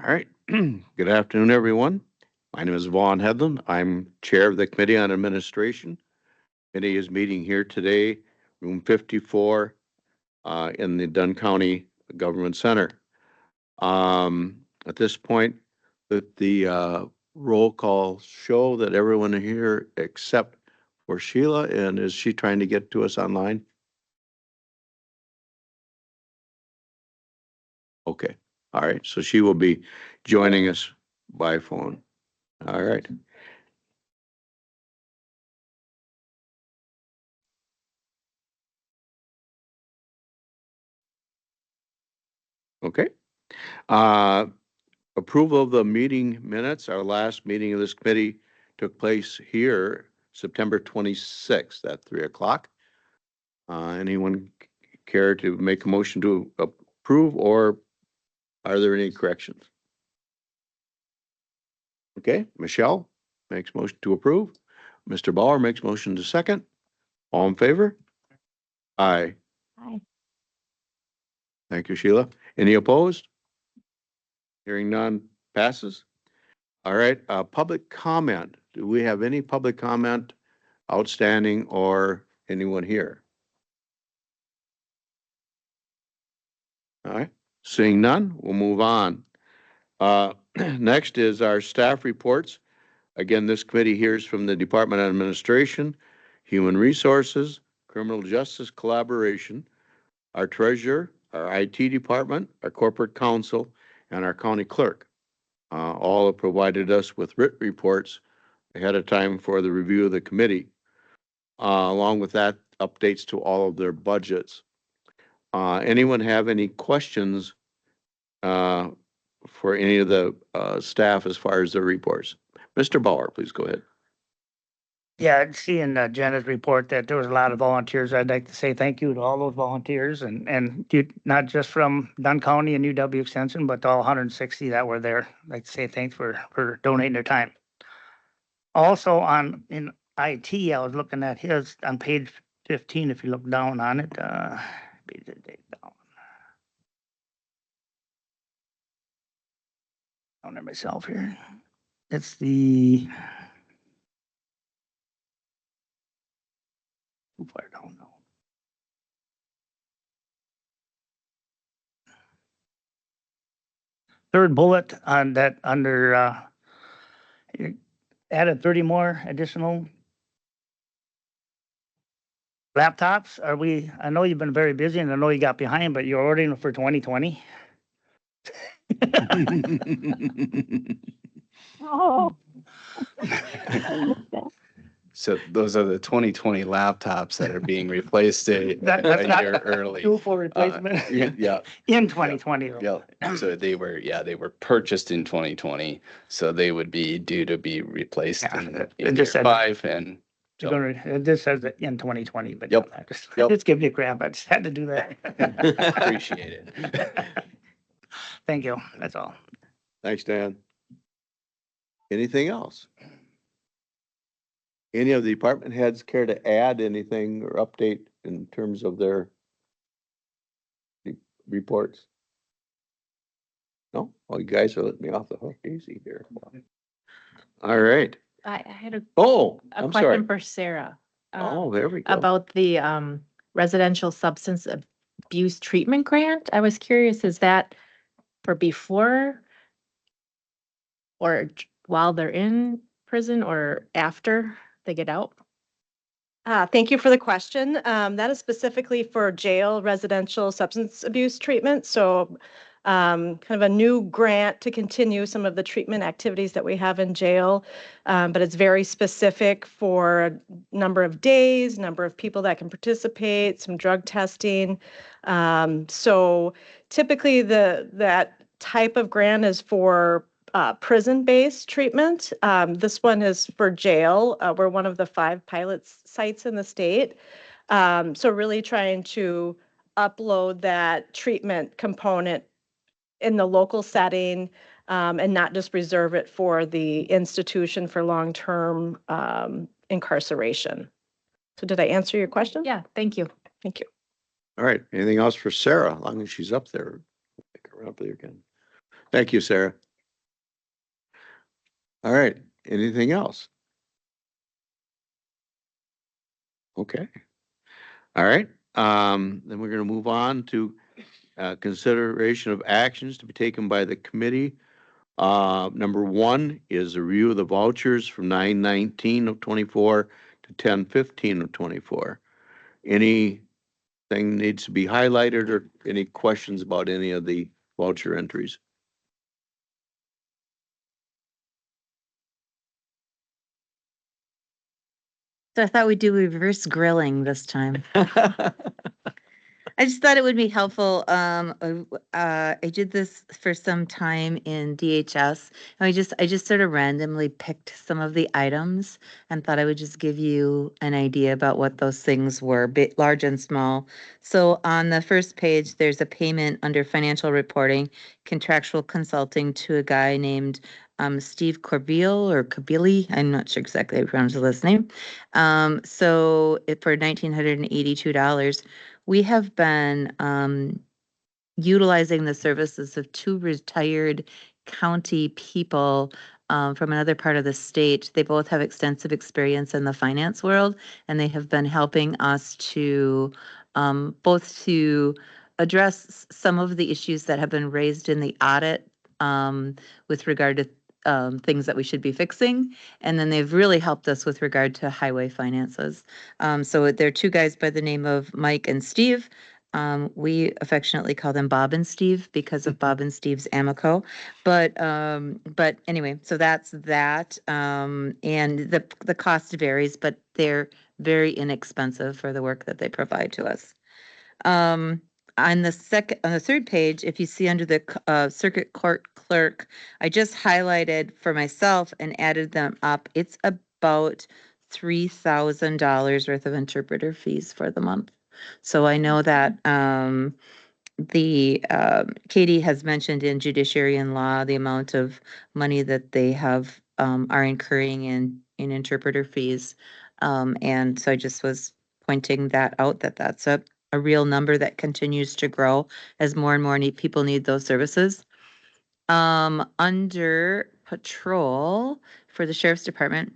All right. Good afternoon, everyone. My name is Vaughn Hedlund. I'm Chair of the Committee on Administration. Committee is meeting here today, room 54, in the Dunn County Government Center. At this point, the roll call show that everyone here except for Sheila, and is she trying to get to us online? Okay. All right. So she will be joining us by phone. All right. Okay. Approval of the meeting minutes. Our last meeting of this committee took place here September 26th at 3 o'clock. Anyone care to make a motion to approve, or are there any corrections? Okay, Michelle makes motion to approve. Mr. Bauer makes motion to second. All in favor? Aye. Aye. Thank you, Sheila. Any opposed? Hearing none, passes. All right, public comment. Do we have any public comment outstanding or anyone here? All right, seeing none, we'll move on. Next is our staff reports. Again, this committee hears from the Department of Administration, Human Resources, Criminal Justice Collaboration, our treasurer, our IT department, our corporate counsel, and our county clerk. All have provided us with written reports ahead of time for the review of the committee. Along with that, updates to all of their budgets. Anyone have any questions for any of the staff as far as their reports? Mr. Bauer, please go ahead. Yeah, I'd see in Jenna's report that there was a lot of volunteers. I'd like to say thank you to all those volunteers and not just from Dunn County and UW Extension, but to all 160 that were there. I'd like to say thanks for donating their time. Also in IT, I was looking at his on page 15, if you look down on it, page down. Down there myself here. It's the too far down now. Third bullet on that under added 30 more additional laptops. I know you've been very busy and I know you got behind, but you're ordering for 2020. Oh. So those are the 2020 laptops that are being replaced a year early. Due for replacement. Yeah. In 2020. Yeah. So they were purchased in 2020. So they would be due to be replaced in year 5. And so, it just says that in 2020, but Yep. Just give you crap. I just had to do that. appreciate it. Thank you. That's all. Thanks, Dan. Anything else? Any of the department heads care to add anything or update in terms of their reports? No? Oh, you guys are letting me off the hook easy here. All right. I had a I'm question sorry. for Sarah. There we go. About the residential substance abuse treatment grant. I was curious, is that for before or while they're in prison or after they get out? Thank you for the question. That is specifically for jail residential substance abuse treatment. So kind of a new grant to continue some of the treatment activities that we have in jail. But it's very specific for a number of days, number of people that can participate, some drug testing. So typically that type of grant is for prison-based treatment. This one is for jail. We're one of the 5 pilot sites in the state. So really trying to upload that treatment component in the local setting and not just reserve it for the institution for long-term incarceration. So did I answer your question? Yeah, thank you. Thank you. All right. Anything else for Sarah? As long as she's up there, pick her up there again. Thank you, Sarah. All right. Anything else? Okay. All right. Then we're going to move on to consideration of actions to be taken by the committee. Number one is a review of the vouchers from 9/19 of 24 to 10/15 of 24. Anything needs to be highlighted or any questions about any of the voucher entries? So I thought we'd do reverse grilling this time. I just thought it would be helpful. I did this for some time in DHS. And I just sort of randomly picked some of the items and thought I would just give you an idea about what those things were, big, large and small. So on the first page, there's a payment under financial reporting, contractual consulting to a guy named Steve Corbile or Kabili. I'm not sure exactly how to pronounce his last name. So for $1,982. We have been utilizing the services of two retired county people from another part of the state. They both have extensive experience in the finance world, and they have been helping us to both to address some of the issues that have been raised in the audit with regard to things that we should be fixing. And then they've really helped us with regard to highway finances. So there are two guys by the name of Mike and Steve. We affectionately call them Bob and Steve because of Bob and Steve's Amico. But anyway, so that's that. And the cost varies, but they're very inexpensive for the work that they provide to us. On the third page, if you see under the circuit court clerk, I just highlighted for myself and added them up. It's about $3,000 worth of interpreter fees for the month. So I know that Katie has mentioned in judiciary and law the amount of money that they have are incurring in interpreter fees. And so I just was pointing that out, that that's a real number that continues to grow as more and more people need those services. Under patrol for the sheriff's department,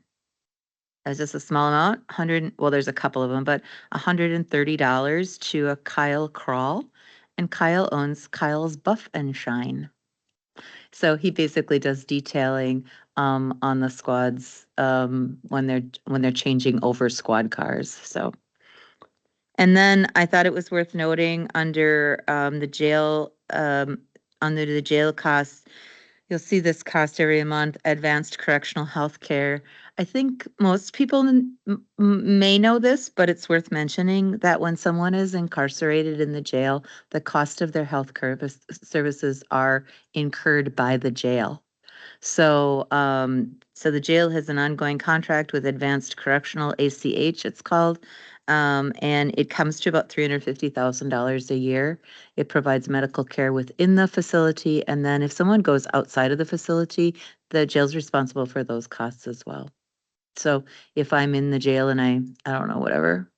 is this a small amount? Well, there's a couple of them, but $130 to a Kyle Crawl. And Kyle owns Kyle's Buff and Shine. So he basically does detailing on the squads when they're changing over squad cars. So, and then I thought it was worth noting under the jail costs. You'll see this cost every month, advanced correctional health care. I think most people may know this, but it's worth mentioning that when someone is incarcerated in the jail, the cost of their health care services are incurred by the jail. So, so the jail has an ongoing contract with Advanced Correctional, ACH it's called, and it comes to about $350,000 a year. It provides medical care within the facility, and then if someone goes outside of the facility, the jail's responsible for those costs as well. So if I'm in the jail and I don't know, whatever,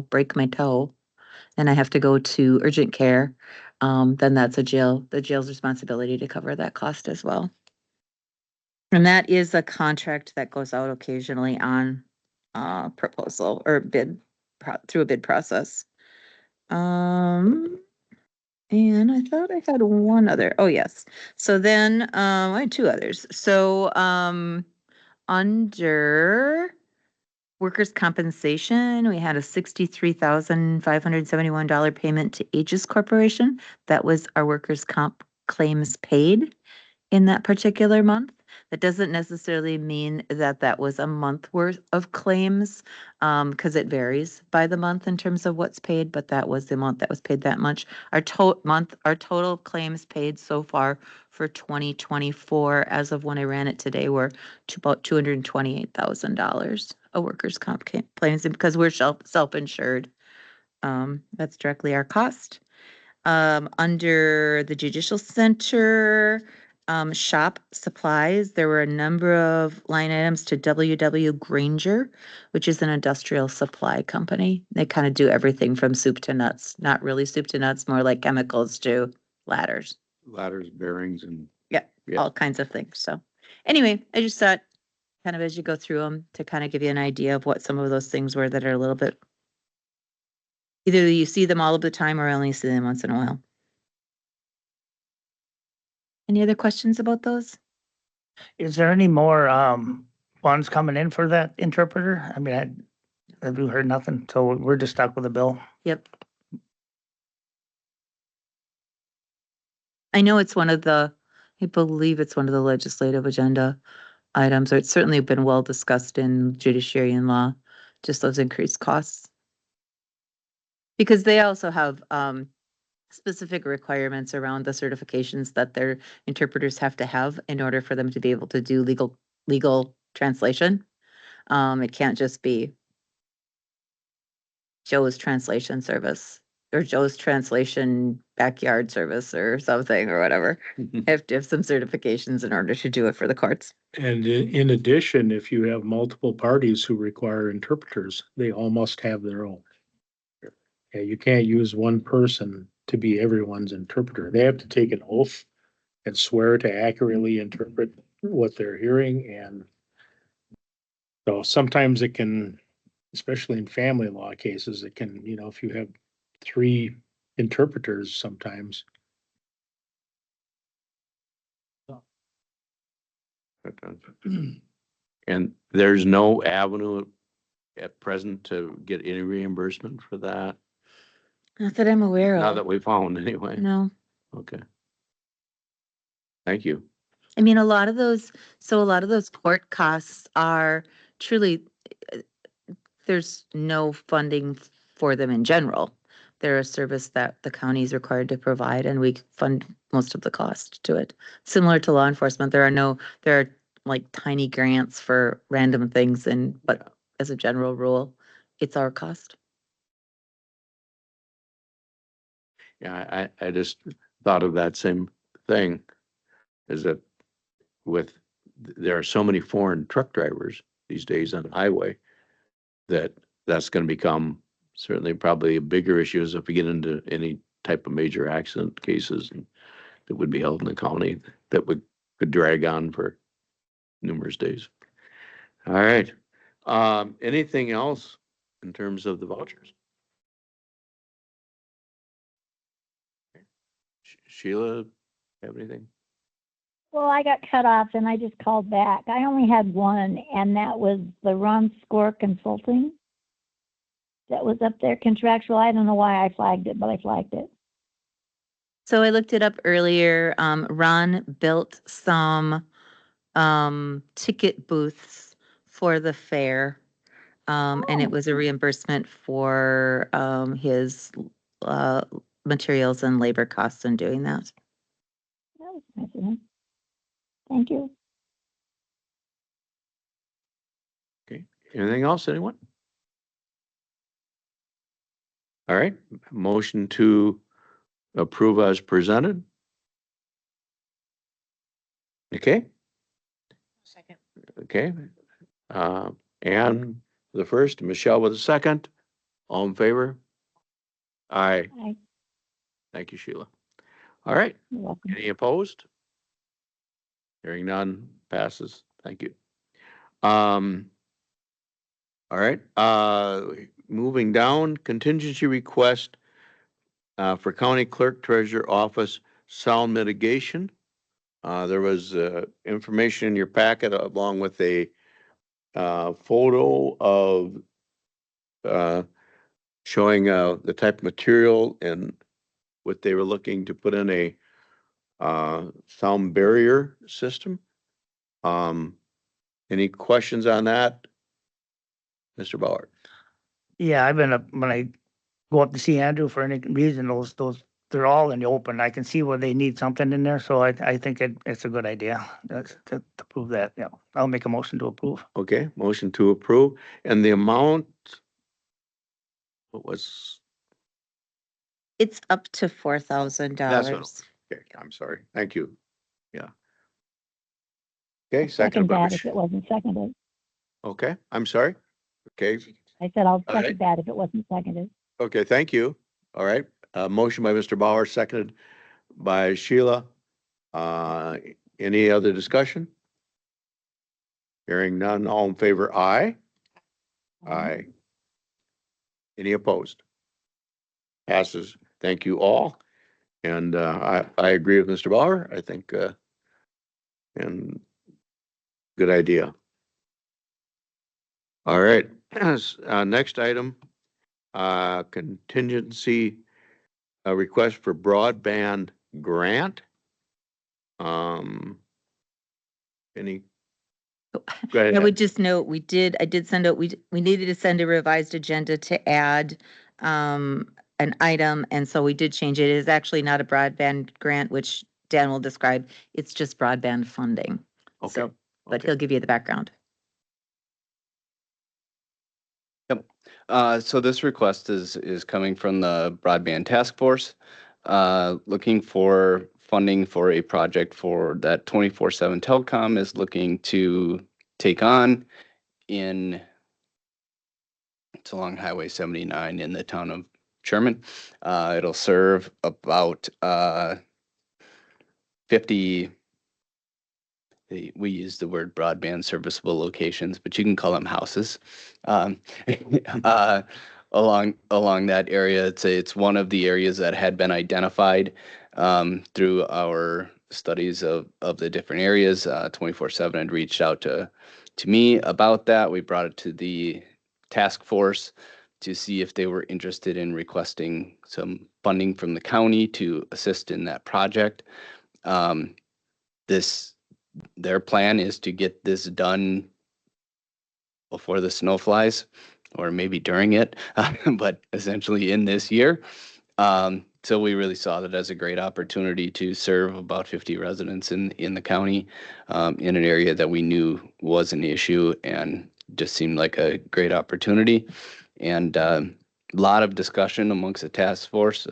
break my toe and I have to go to urgent care, then that's the jail's responsibility to cover that cost as well. And that is a contract that goes out occasionally on proposal or through a bid process. And I thought I had one other. Oh, yes. So then I had two others. So under workers' compensation, we had a $63,571 payment to Aegis Corporation. That was our workers' comp claims paid in that particular month. That doesn't necessarily mean that that was a month worth of claims, because it varies by the month in terms of what's paid, but that was the amount that was paid that much. Our total claims paid so far for 2024, as of when I ran it today, were to about $228,000 of workers' comp claims, and because we're self-insured, that's directly our cost. Under the Judicial Center, shop supplies, there were a number of line items to W.W. Granger, which is an industrial supply company. They kind of do everything from soup to nuts. Not really soup to nuts, more like chemicals to ladders. Ladders, bearings, and Yeah, all kinds of things. So anyway, I just thought kind of as you go through them to kind of give you an idea of what some of those things were that are a little bit, either you see them all of the time or only see them once in a while. Any other questions about those? Is there any more funds coming in for that interpreter? I mean, have you heard nothing? So we're just stuck with the bill. Yep. I know it's one of the, I believe it's one of the legislative agenda items, or it's certainly been well discussed in judiciary and law, just those increased costs. Because they also have specific requirements around the certifications that their interpreters have to have in order for them to be able to do legal translation. It can't just be Joe's translation service or Joe's translation backyard service or something or whatever. Have to have some certifications in order to do it for the courts. And in addition, if you have multiple parties who require interpreters, they all must have their own. Yeah, you can't use one person to be everyone's interpreter. They have to take an oath and swear to accurately interpret what they're hearing. And so sometimes it can, especially in family law cases, it can, if you have 3 interpreters sometimes. And there's no avenue at present to get any reimbursement for that? Not that I'm aware Not of. that we found anyway. No. Okay. Thank you. I mean, a lot of those court costs are truly, there's no funding for them in general. They're a service that the county is required to provide, and we fund most of the cost to it. Similar to law enforcement, there are like tiny grants for random things, but as a general rule, it's our cost. Yeah, I just thought of that same thing, is that there are so many foreign truck drivers these days on the highway that's going to become certainly probably a bigger issue as if we get into any type of major accident cases that would be held in the county that could drag on for numerous days. All right. Anything else in terms of the vouchers? Sheila, have anything? Well, I got cut off and I just called back. I only had one, and that was the Ron Score Consulting. That was up there contractual. I don't know why I flagged it, but I flagged it. So I looked it up earlier. Ron built some ticket booths for the fair. And it was a reimbursement for his materials and labor costs in doing that. That was nice of him. Thank you. Okay. Anything else, anyone? All right. Motion to approve as presented. Okay. Second. Okay. Ann the first, Michelle with the second. All in favor? Aye. Aye. Thank you, Sheila. All right. You're welcome. Any opposed? Hearing none, passes. Thank you. All right, moving down, contingency request for County Clerk Treasurer Office sound mitigation. There was information in your packet along with a photo of showing the type of material and what they were looking to put in a sound barrier system. Any questions on that, Mr. Bauer? Yeah, I've been up, when I go up to see Andrew for any reason, those, they're all in the open. I can see where they need something in there, so I think it's a good idea to prove that. Yeah, I'll make a motion to approve. Okay, motion to approve, and the amount, what was, It's up to $4,000. okay, I'm sorry, thank you. Yeah. Okay, Second second by that if it wasn't seconded. Okay, I'm sorry. Okay, I said I'll All right. second that if it wasn't seconded. okay, thank you. All right, motion by Mr. Bauer, seconded by Sheila. Any other discussion? Hearing none, all in favor, aye. Aye. Any opposed? Passes. Thank you all. And I agree with Mr. Bauer. I think, and good idea. All right. Next item, contingency, request for broadband grant. Any? Go ahead. I would just note, I did send out, we needed to send a revised agenda to add an item, and so we did change it. It is actually not a broadband grant, which Dan will describe. It's just broadband funding. Okay. So, but Okay. he'll give you the background. So this request is coming from the Broadband Task Force, looking for funding for a project for that 24/7 telecom is looking to take on it's along Highway 79 in the town of Sherman. It'll serve about 50. We use the word broadband serviceable locations, but you can call them houses. Along that area, it's one of the areas that had been identified through our studies of the different areas. 24/7 had reached out to me about that. We brought it to the task force to see if they were interested in requesting some funding from the county to assist in that project. Their plan is to get this done before the snow flies, or maybe during it, but essentially in this year. So we really saw that as a great opportunity to serve about 50 residents in the county, in an area that we knew was an issue, and just seemed like a great opportunity. And a lot of discussion amongst the task force.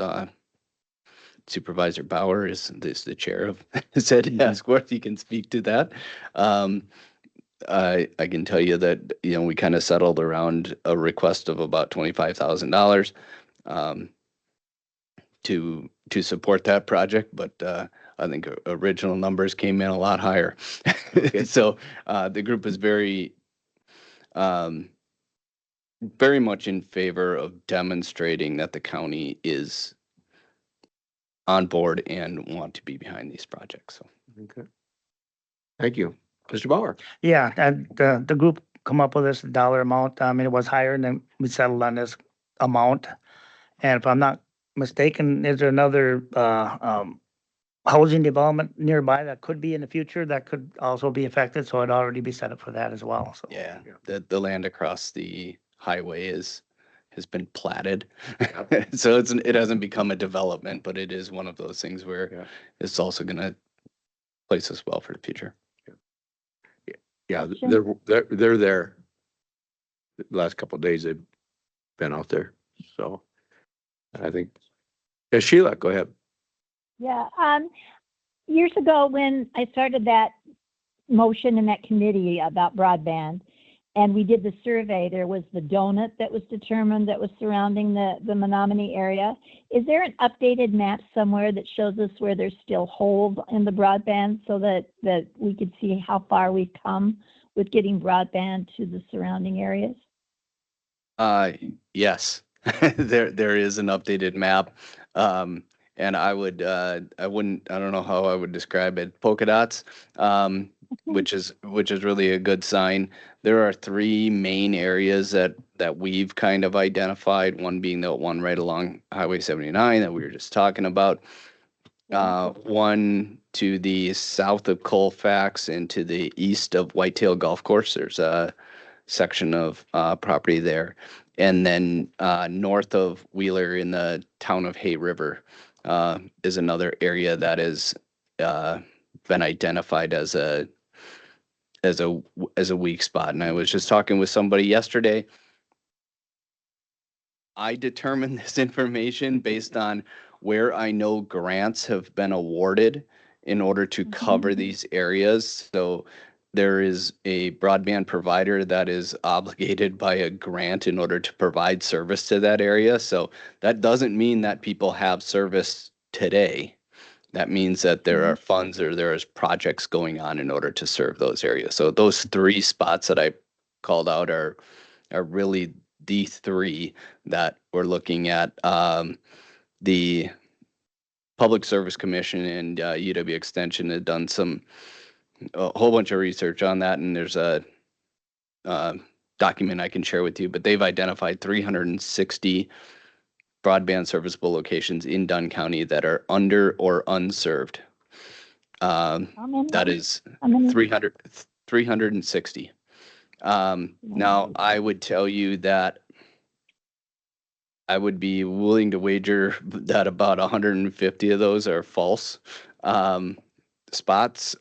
Supervisor Bauer is the chair of said task force. He can speak to that. I can tell you that, we kind of settled around a request of about $25,000 to support that project, but I think original numbers came in a lot higher. So the group is very much in favor of demonstrating that the county is on board and want to be behind these projects. So, Okay. Thank you. Mr. Bauer. Yeah, and the group come up with this dollar amount. I mean, it was higher, and then we settled on this amount. And if I'm not mistaken, is there another housing development nearby that could be in the future that could also be affected? So it'd already be set up for that as well. So yeah, the land across the highway has been platted. So it hasn't become a development, but it is one of those things where it's also going to place us well for the future. Yeah, they're there. The last couple of days they've been out there. So I think, Sheila, go ahead. Yeah, years ago when I started that motion in that committee about broadband, and we did the survey, there was the donut that was determined that was surrounding the Menominee area. Is there an updated map somewhere that shows us where there's still holes in the broadband so that we could see how far we've come with getting broadband to the surrounding areas? Yes, there is an updated map. And I don't know how I would describe it. Polka dots, which is really a good sign. There are three main areas that we've kind of identified, one being the one right along Highway 79 that we were just talking about. One to the south of Colfax and to the east of Whitetail Golf Course. There's a section of property there. And then north of Wheeler in the town of Hay River is another area that is been identified as a weak spot. And I was just talking with somebody yesterday. I determined this information based on where I know grants have been awarded in order to cover these areas. So there is a broadband provider that is obligated by a grant in order to provide service to that area. So that doesn't mean that people have service today, that means that there are funds or there is projects going on in order to serve those areas. So those 3 spots that I called out are really the 3 that we're looking at. The Public Service Commission and UW Extension had done a whole bunch of research on that, and there's a document I can share with you, but they've identified 360 broadband serviceable locations in Dunn County that are under or unserved. How many? That is How many? 360. Now, I would tell you that I would be willing to wager that about 150 of those are false spots.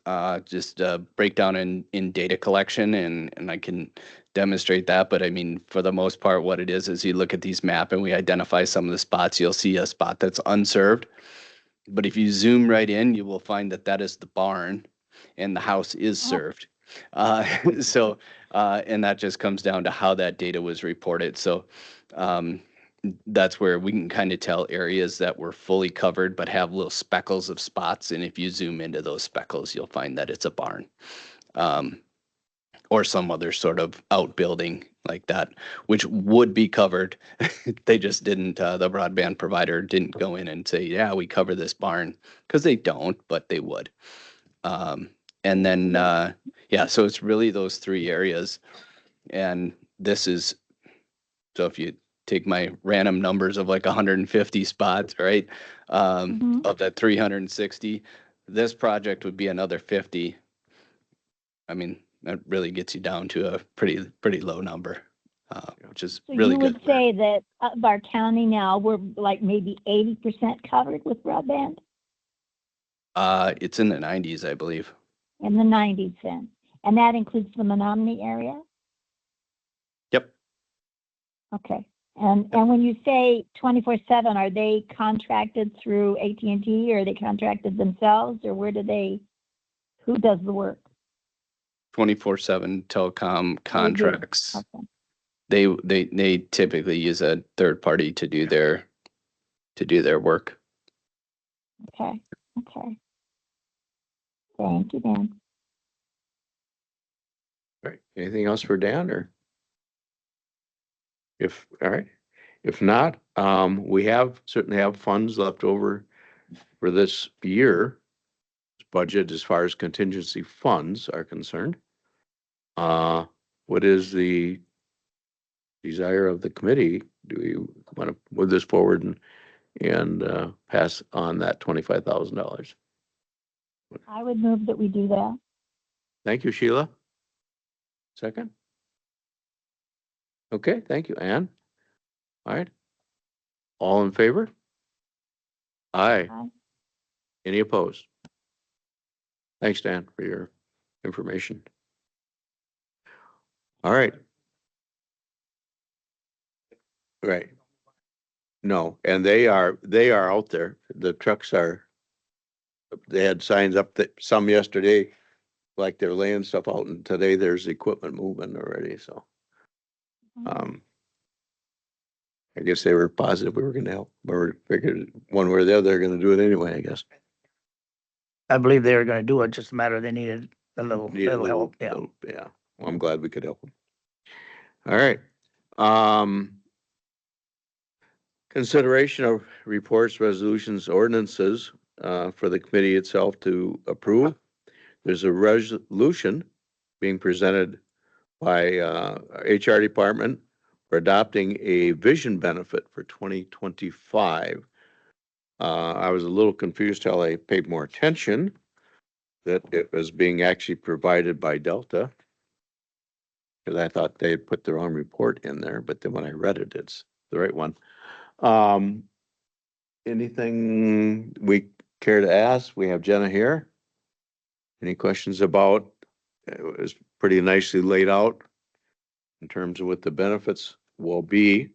Just breakdown in data collection, and I can demonstrate that. But I mean, for the most part, what it is you look at these map and we identify some of the spots. You'll see a spot that's unserved. But if you zoom right in, you will find that that is the barn, and the house is served. So, and that just comes down to how that data was reported. So, that's where we can kind of tell areas that were fully covered but have little speckles of spots. And if you zoom into those speckles, you'll find that it's a barn, or some other sort of outbuilding like that, which would be covered. They just didn't, the broadband provider didn't go in and say, yeah, we cover this barn, because they don't, but they would. And then, yeah, so it's really those 3 areas. And this is, so if you take my random numbers of like 150 spots, right? Of that 360, this project would be another 50. I mean, that really gets you down to a pretty low number, which is So really you good. would say that of our county now, we're like maybe 80% covered with broadband? It's in the 90s, I believe. In the 90s then. And that includes the Menominee area? Yep. Okay. And when you say 24/7, are they contracted through AT&T, or are they contracted themselves, or who does the work? 24/7 telecom contracts. Okay. They typically use a third party to do their work. Okay. Thank you, Dan. All right. Anything else for Dan, or? All right. If not, we certainly have funds left over for this year budget as far as contingency funds are concerned. What is the desire of the committee? Do we want to move this forward and pass on that $25,000? I would move that we do that. Thank you, Sheila. Second? Okay, thank you, Ann. All right. All in favor? Aye. Aye. Any opposed? Thanks, Dan, for your information. All right. Right. No, and they are out there. The trucks they had signs up, that some yesterday, like they're laying stuff out, and today there's equipment moving already, so. I guess they were positive we were gonna help, or figured one way or the other, they're gonna do it anyway, I guess. I believe they were gonna do it, just a matter they needed a little Need a help, yeah. Yeah, well, I'm glad we could help them. All right. Consideration of reports, resolutions, ordinances for the committee itself to approve. There's a resolution being presented by HR department for adopting a vision benefit for 2025. I was a little confused till I paid more attention that it was being actually provided by Delta, because I thought they had put their own report in there, but then when I read it, it's the right one. Anything we care to ask? We have Jenna here. Any questions about, it was pretty nicely laid out in terms of what the benefits will be.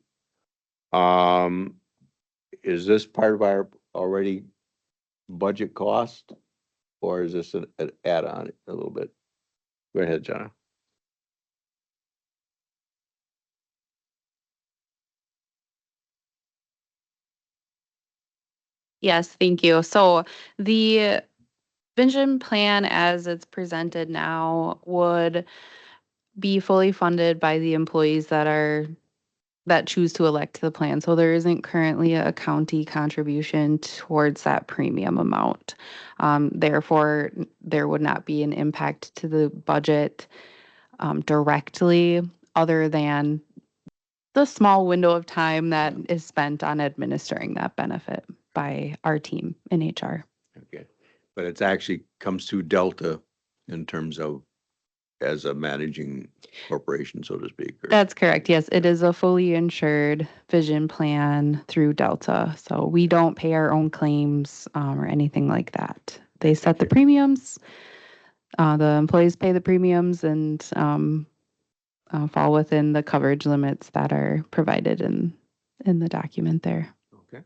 Is this part of our already budget cost, or is this an add-on a little bit? Go ahead, Jenna. Yes, thank you. So the vision plan as it's presented now would be fully funded by the employees that choose to elect to the plan. So there isn't currently a county contribution towards that premium amount. Therefore, there would not be an impact to the budget directly, other than the small window of time that is spent on administering that benefit by our team in HR. Okay, but it's actually comes through Delta in terms of as a managing corporation, so to speak. or- That's correct. Yes, it is a fully insured vision plan through Delta. So we don't pay our own claims or anything like that. They set the premiums. The employees pay the premiums and fall within the coverage limits that are provided in the document there. Okay.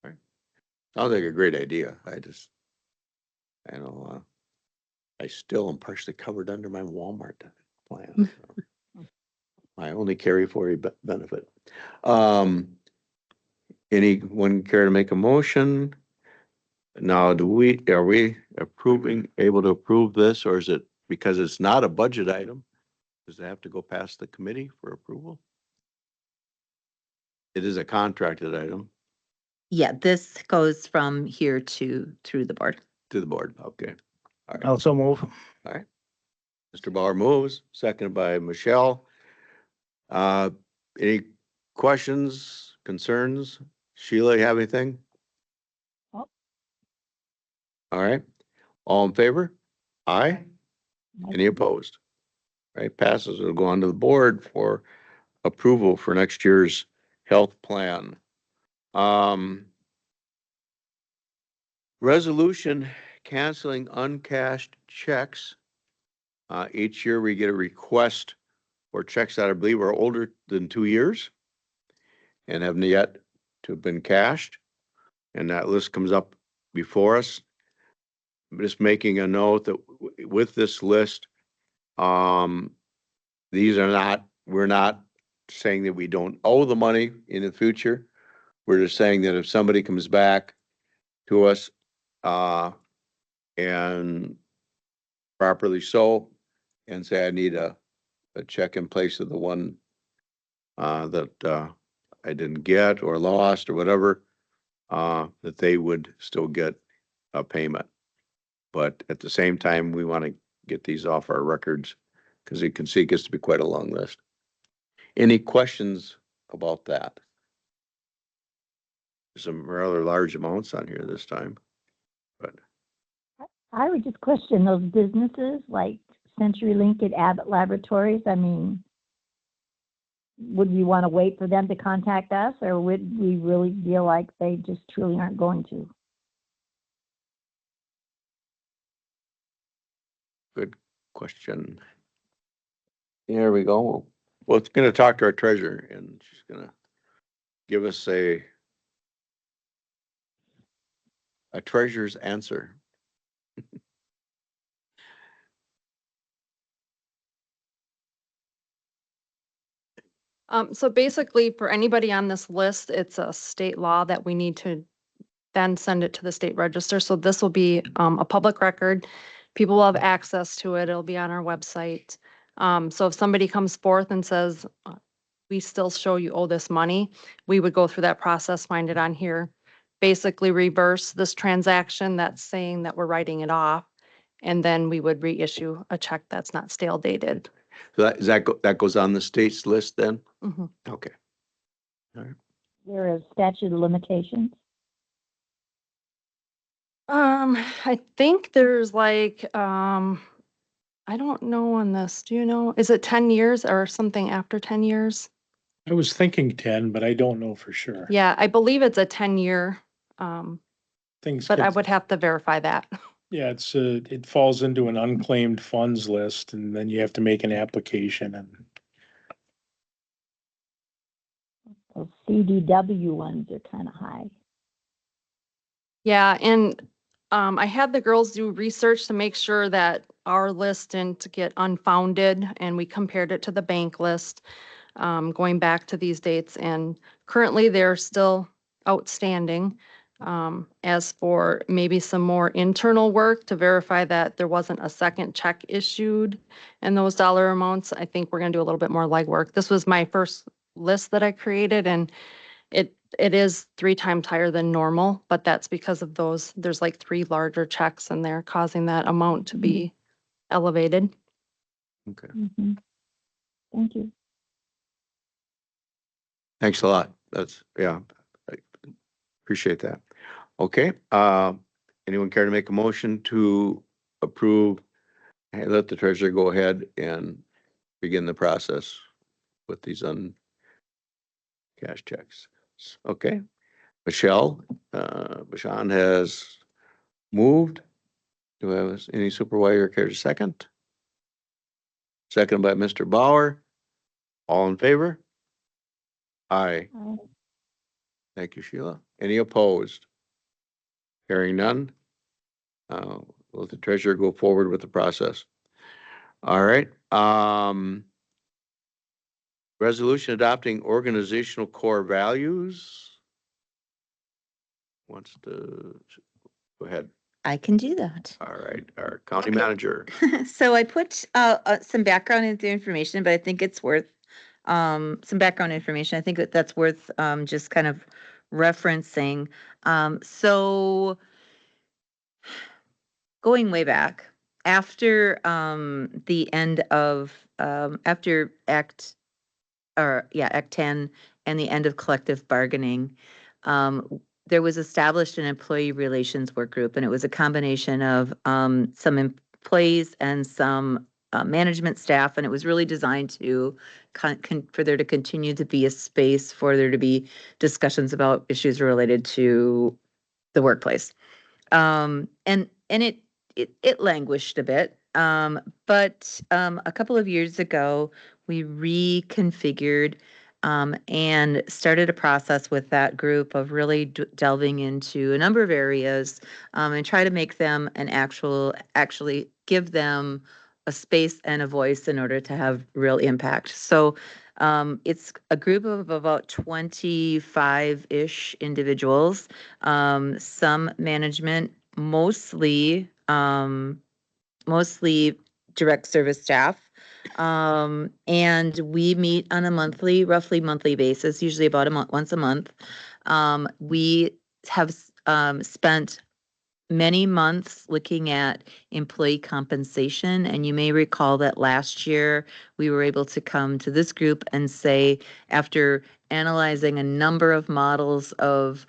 All right. Sounds like a great idea. I know, I still am partially covered under my Walmart plan. so. My only carry forward benefit. Anyone care to make a motion? Now, are we able to approve this, or is it, because it's not a budget item? Does it have to go past the committee for approval? It is a contracted item Yeah, this goes from here to through the board. to the board. Okay. All right. Also move. All right. Mr. Bauer moves, seconded by Michelle. Any questions, concerns? Sheila, you have anything? Oh. All right. All in favor? Aye. Any opposed? Right, passes. It'll go on to the board for approval for next year's health plan. Resolution canceling uncashed checks. Each year we get a request for checks that I believe are older than 2 years and have yet to have been cashed. And that list comes up before us. I'm just making a note that with this list, we're not saying that we don't owe the money in the future. We're just saying that if somebody comes back to us, and properly so, and say, I need a check in place of the one, that, I didn't get or lost or whatever, that they would still get a payment. But at the same time, we want to get these off our records because you can see it gets to be quite a long list. Any questions about that? Some rather large amounts on here this time, but I would just question those businesses like CenturyLink and Abbott Laboratories. I mean, would we want to wait for them to contact us, or would we really feel like they just truly aren't going to? good question. Here we go. Well, it's gonna talk to our treasurer and she's gonna give us a treasurer's answer. So basically, for anybody on this list, it's a state law that we need to then send it to the state register. So this will be a public record. People will have access to it. It'll be on our website. So if somebody comes forth and says, we still show you owe this money, we would go through that process, find it on here, basically reverse this transaction that's saying that we're writing it off. And then we would reissue a check that's not stale dated. So that goes on the state's list then? Mhm. Okay. There is statute of limitations. I think there's like, I don't know on this. Do you know? Is it 10 years or something after 10 years? I was thinking 10, but I don't know for sure. Yeah, I believe it's a 10-year, Things but I get, would have to verify that. yeah, it falls into an unclaimed funds list and then you have to make an application and Those CDW ones are kind of high. Yeah, and I had the girls do research to make sure that our list didn't get unfounded, and we compared it to the bank list, going back to these dates, and currently they're still outstanding. As for maybe some more internal work to verify that there wasn't a second check issued and those dollar amounts, I think we're gonna do a little bit more legwork. This was my first list that I created, and it is 3 times higher than normal, but that's because of those, there's like 3 larger checks and they're causing that amount to be elevated. Okay, Mhm. Thank you. thanks a lot. That's, yeah, I appreciate that. Okay, anyone care to make a motion to approve? Hey, let the treasurer go ahead and begin the process with these uncashed checks. Okay, Michelle, Bashan has moved. Do I have any supervisor care to second? Second by Mr. Bauer. All in favor? Aye. Thank you, Sheila. Any opposed? Hearing none. Will the treasurer go forward with the process? All right. Resolution adopting organizational core values. Wants to go ahead. I can do that. All right, our county manager. So I put some background information, but I think it's worth some background information. I think that's worth just kind of referencing. So going way back, after the end of after Act 10 and the end of collective bargaining, there was established an employee relations work group, and it was a combination of some employees and some management staff, and it was really designed to for there to continue to be a space for there to be discussions about issues related to the workplace. And it languished a bit. But a couple of years ago, we reconfigured and started a process with that group of really delving into a number of areas and try to make them actually give them a space and a voice in order to have real impact. So it's a group of about 25-ish individuals, some management, mostly direct service staff. And we meet on a roughly monthly basis, usually about once a month. We have spent many months looking at employee compensation. And you may recall that last year we were able to come to this group and say, after analyzing a number of models of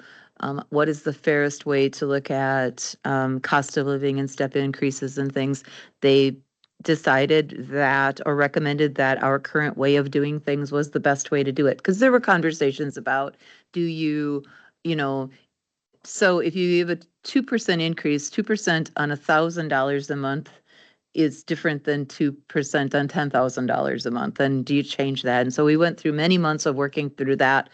what is the fairest way to look at cost of living and step increases and things, they decided that or recommended that our current way of doing things was the best way to do it. Because there were conversations about, so if you give a 2% increase, 2% on $1,000 a month is different than 2% on $10,000 a month. And do you change that? And so we went through many months of working through that.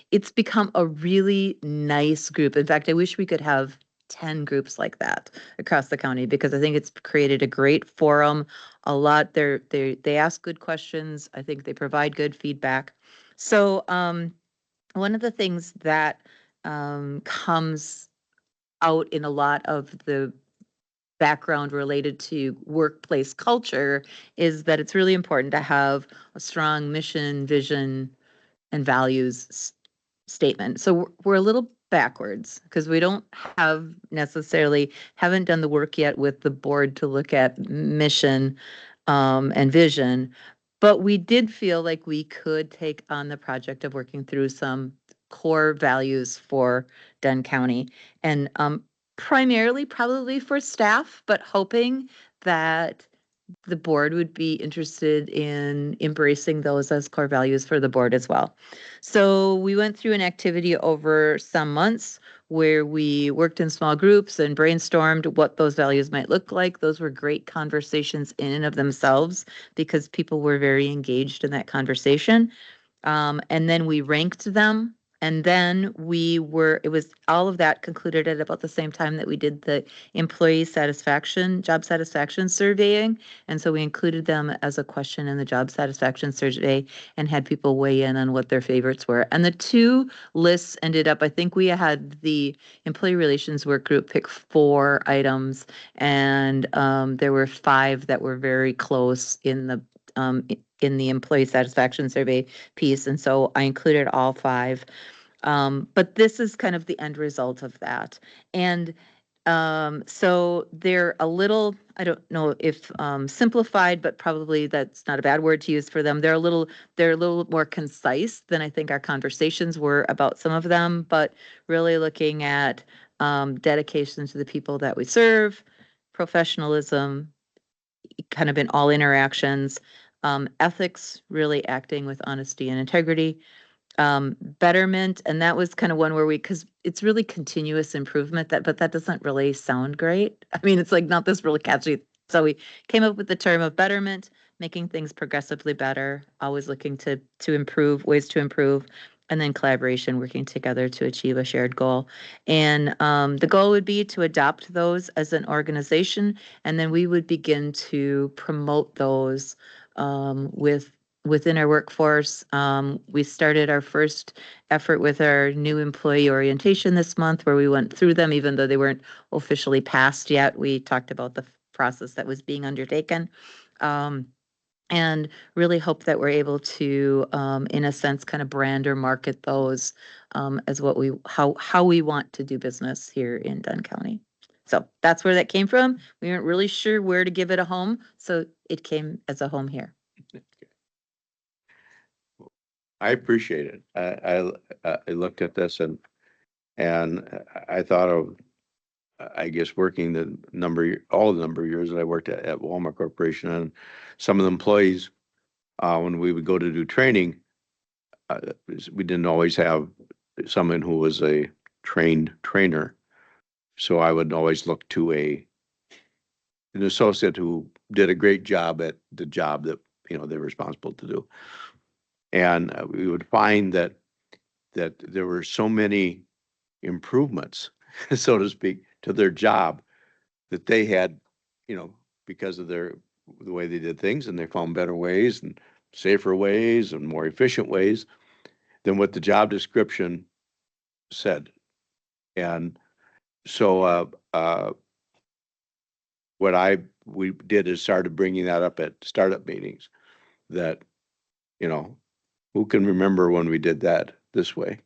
It's become a really nice group. In fact, I wish we could have 10 groups like that across the county, because I think it's created a great forum. They ask good questions. I think they provide good feedback. So one of the things that comes out in a lot of the background related to workplace culture is that it's really important to have a strong mission, vision, and values statement. So we're a little backwards because we don't haven't done the work yet with the board to look at mission and vision, but we did feel like we could take on the project of working through some core values for Dunn County, and primarily probably for staff, but hoping that the board would be interested in embracing those as core values for the board as well. So we went through an activity over some months where we worked in small groups and brainstormed what those values might look like. Those were great conversations in and of themselves because people were very engaged in that conversation. And then we ranked them And then it was all of that concluded at about the same time that we did the employee satisfaction, job satisfaction surveying. And so we included them as a question in the job satisfaction survey and had people weigh in on what their favorites were. And the two lists ended up, I think we had the employee relations work group pick 4 items, and there were 5 that were very close in the employee satisfaction survey piece. And so I included all 5. But this is kind of the end result of that. And so they're a little, I don't know if simplified, but probably that's not a bad word to use for them. They're a little more concise than I think our conversations were about some of them, but really looking at dedication to the people that we serve, professionalism, kind of in all interactions, ethics, really acting with honesty and integrity, betterment. And that was kind of one where because it's really continuous improvement, but that doesn't really sound great. I mean, it's like not this really catchy. So we came up with the term of betterment, making things progressively better, always looking to improve, ways to improve, and then collaboration, working together to achieve a shared goal. And the goal would be to adopt those as an organization, and then we would begin to promote those within our workforce. We started our first effort with our new employee orientation this month, where we went through them, even though they weren't officially passed yet. We talked about the process that was being undertaken. And really hope that we're able to, in a sense, kind of brand or market those as how we want to do business here in Dunn County. So that's where that came from. We weren't really sure where to give it a home, so it came as a home here. I appreciate it. I looked at this and I thought of, I guess, working all the number of years that I worked at Walmart Corporation, and some of the employees, when we would go to do training, we didn't always have someone who was a trained trainer. So I would always look to an associate who did a great job at the job that, they're responsible to do. And we would find that there were so many improvements, so to speak, to their job that they had, because of the way they did things, and they found better ways and safer ways and more efficient ways than what the job description said. And so what we did is started bringing that up at startup meetings, that, who can remember when we did that this way?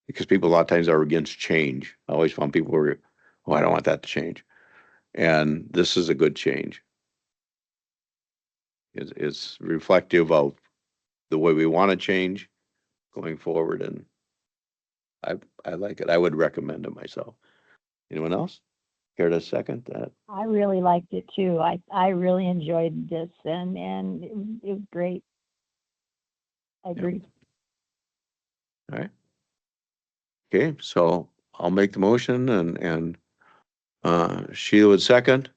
Because people a lot of times are against change. I always found people were, oh, I don't want that to change. And this is a good change. It's reflective of the way we want to change going forward. And I like it. I would recommend it myself. Anyone else care to second that? I really liked it too. I really enjoyed this, and it was great. I agree. All right. Okay, so I'll make the motion, and Sheila would second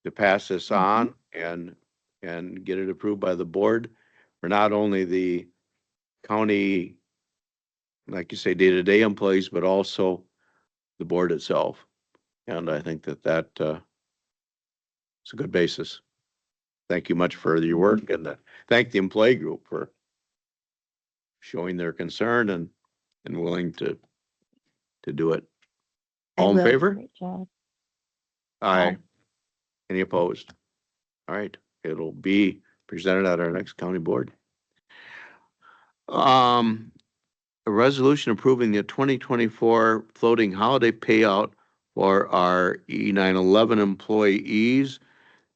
to pass this on and get it approved by the board for not only the county, like you say, day-to-day employees, but also the board itself. And I think that is a good basis. Thank you much for your work, and thank the employee group for showing their concern and willing to do it. All in favor? Great job. Aye. Any opposed? All right, it'll be presented at our next county board. A resolution approving the 2024 floating holiday payout for our E911 employees.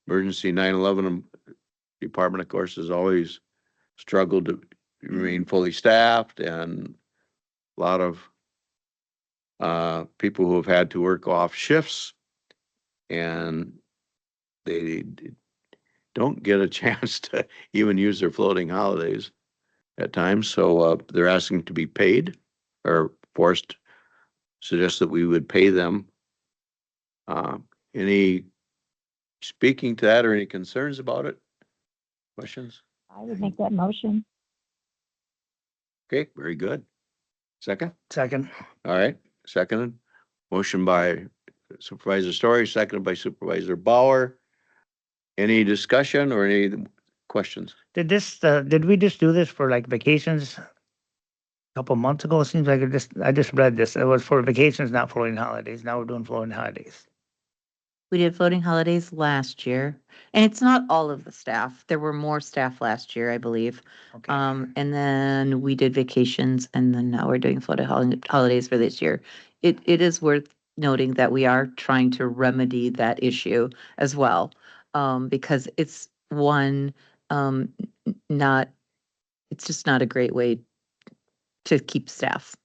Emergency 911 department, of course, has always struggled to remain fully staffed, and a lot of people who have had to work off shifts, and they don't get a chance to even use their floating holidays at times. So they're asking to be paid, or forced, suggest that we would pay them. Any speaking to that, or any concerns about it? Questions? I would make that motion. Okay, very good. Second? Second. All right, seconded. Motion by Supervisor Story, seconded by Supervisor Bauer. Any discussion or any questions? Did we just do this for like vacations? A couple months ago, it seems like I just read this. It was for vacations, not floating holidays. Now we're doing floating holidays. We did floating holidays last year, and it's not all of the staff. There were more staff last year, I believe. Okay. And then we did vacations, and then now we're doing floating holidays for this year. It is worth noting that we are trying to remedy that issue as well, because it's one, not, it's just not a great way to keep staff.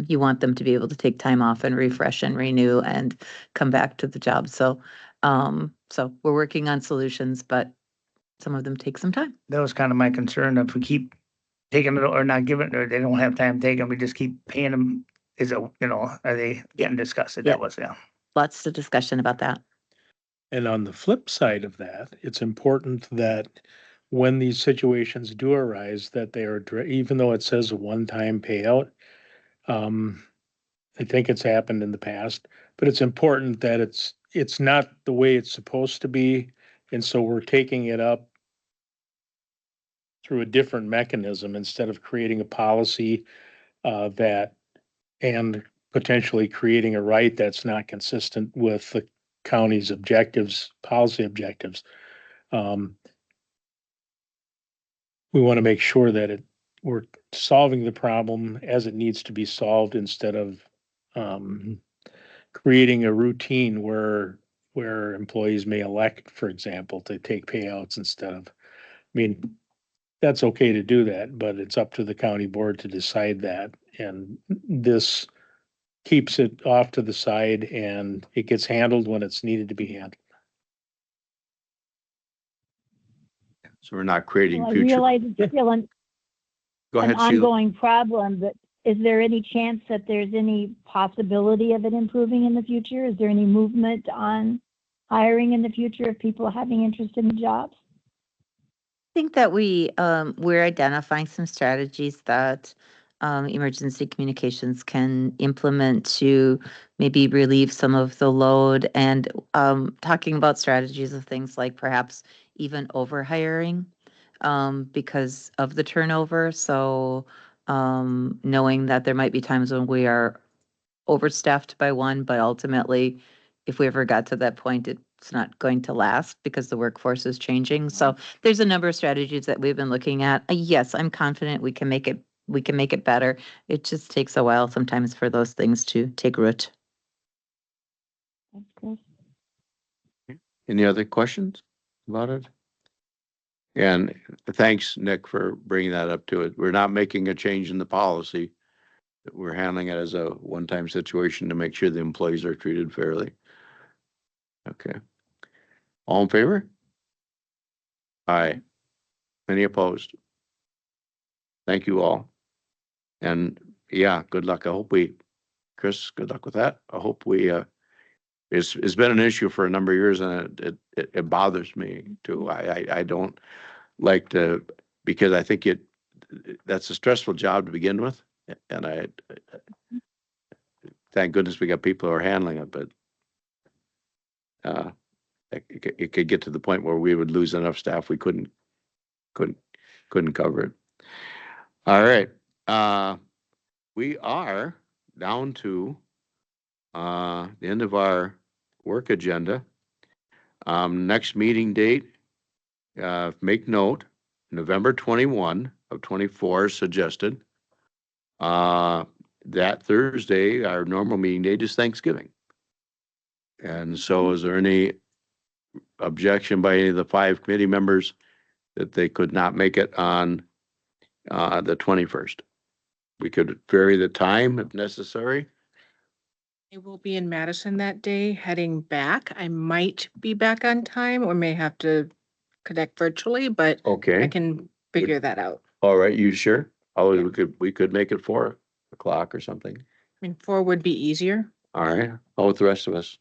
You want them to be able to take time off and refresh and renew and come back to the job. So, so we're working on solutions, but some of them take some time. That was kind of my concern. If we keep taking it or not giving it, or they don't have time taking, we just keep paying them. Is it, are they getting discussed? Yeah. That was, yeah. Lots of discussion about that. And on the flip side of that, it's important that when these situations do arise, that they are, even though it says a one-time payout, I think it's happened in the past, but it's important that it's not the way it's supposed to be. And so we're taking it up through a different mechanism instead of creating a policy that and potentially creating a right that's not consistent with the county's objectives, policy objectives. We want to make sure that we're solving the problem as it needs to be solved instead of creating a routine where employees may elect, for example, to take payouts instead of, I mean, that's okay to do that, but it's up to the county board to decide that. And this keeps it off to the side and it gets handled when it's needed to be handled. So we're not creating Well, I future. realize it's still an Go ahead, Sheila. ongoing problem, but is there any chance that there's any possibility of it improving in the future? Is there any movement on hiring in the future of people having interest in the jobs? I think that we're identifying some strategies that emergency communications can implement to maybe relieve some of the load, and talking about strategies of things like perhaps even overhiring because of the turnover. So knowing that there might be times when we are overstaffed by one, but ultimately, if we ever got to that point, it's not going to last because the workforce is changing. So there's a number of strategies that we've been looking at. Yes, I'm confident we can make it better. It just takes a while sometimes for those things to take root. Any other questions about it? And thanks, Nick, for bringing that up to it. We're not making a change in the policy. We're handling it as a one-time situation to make sure the employees are treated fairly. Okay. All in favor? Aye. Any opposed? Thank you all. And yeah, good luck. I hope Chris, good luck with that. I hope it's been an issue for a number of years and it bothers me too. I don't like to, because I think that's a stressful job to begin with. And thank goodness we got people who are handling it, but it could get to the point where we would lose enough staff we couldn't cover it. All right. We are down to the end of our work agenda. Next meeting date, make note, November 21 of 24 suggested. That Thursday, our normal meeting date is Thanksgiving. And so is there any objection by any of the 5 committee members that they could not make it on the 21st? We could vary the time if necessary. I will be in Madison that day, heading back. I might be back on time or may have to connect virtually, but I Okay. can figure that out. All right. You sure? Oh, we could make it 4 o'clock or something. I mean, 4 would be easier. All right. How with the rest of us?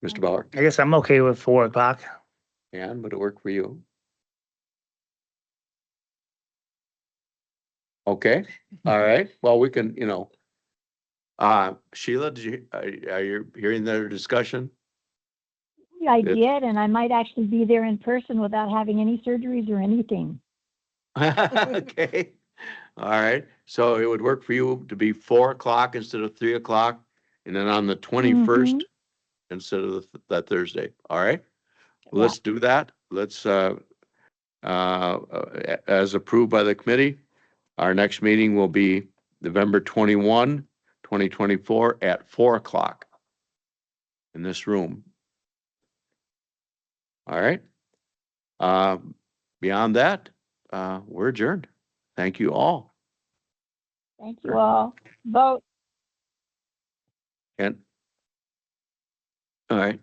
Mr. Bauer, I guess I'm okay with 4 o'clock. and would it work for you? Okay, all right. Well, we can, Sheila, are you hearing their discussion? I It's- did, and I might actually be there in person without having any surgeries or anything. Okay, all right. So it would work for you to be 4 o'clock instead of 3 o'clock, and then on the 21st instead of that Thursday. All right? Let's do that. Let's, as approved by the committee, our next meeting will be November 21, 2024 at 4 o'clock in this room. All right? Beyond that, we're adjourned. Thank you all. Thank you all. Vote. And, all right.